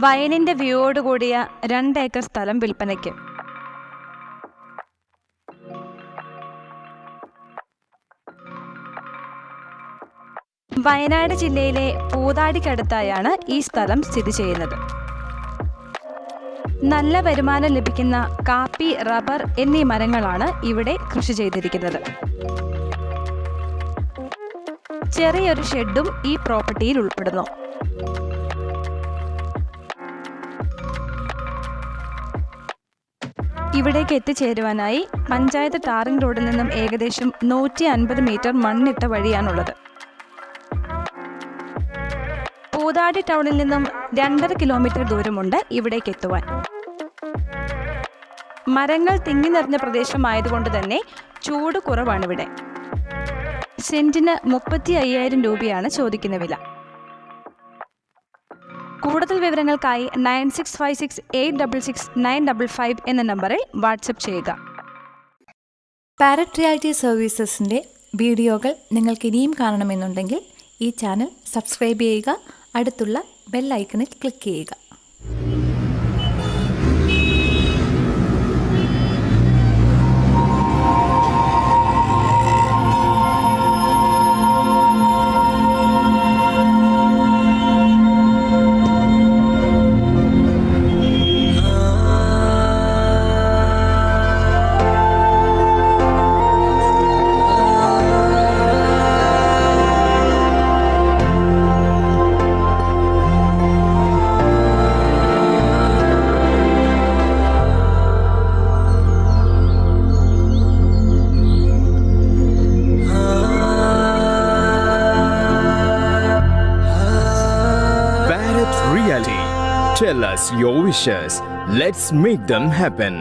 വയലിന്റെ വ്യൂയോട് കൂടിയ 2 ഏക്കർ സ്ഥലം വിൽപ്പനയ്ക്ക്. വയനാട് ജില്ലയിലെ പൂതാടിക്കടുത്തായാണ് ഈ സ്ഥലം സ്ഥിതി ചെയ്യുന്നത്. നല്ല വരുമാനം ലഭിക്കുന്ന കാപ്പി, റബ്ബർ എന്നീ മരങ്ങളാണ് ഇവിടെ കൃഷി ചെയ്തിരിക്കുന്നത്. ചെറിയൊരു ഷെഡും ഈ പ്രോപ്പർട്ടിയിൽ ഉൾപ്പെടുന്നു. ഇവിടേക്ക് എത്തിച്ചേരുവാനായി പഞ്ചായത്ത് ടാറിംഗ് റോഡിൽ നിന്നും ഏകദേശം 150 മീറ്റർ മണ്ണിട്ട വഴിയാണുള്ളത്. പൂതാടി ടൗണിൽ നിന്നും 2.5 കിലോമീറ്റർ ദൂരമുണ്ട് ഇവിടേക്ക് എത്തുവാൻ. മരങ്ങൾ തിങ്ങി നിറഞ്ഞ പ്രദേശമായതുകൊണ്ട് തന്നെ ചൂട് കുറവാണിവിടെ. സെന്റിന് 35,000 രൂപയാണ് ചോദിക്കുന്ന വില. കൂടുതൽ വിവരങ്ങൾക്കായി 9656866955 എന്ന നമ്പറിൽ വാട്സപ്പ് ചെയ്യുക. പാരറ്റ് റിയാലിറ്റി സർവീസസിൻ്റെ വീഡിയോകൾ നിങ്ങൾക്ക് ഇനിയും കാണണമെന്നുണ്ടെങ്കിൽ ഈ ചാനൽ സബ്സ്ക്രൈബ് ചെയ്യുക, അടുത്തുള്ള ബെൽ ഐക്കണിൽ ക്ലിക്ക് ചെയ്യുക. Tell us your wishes. Let's make them happen.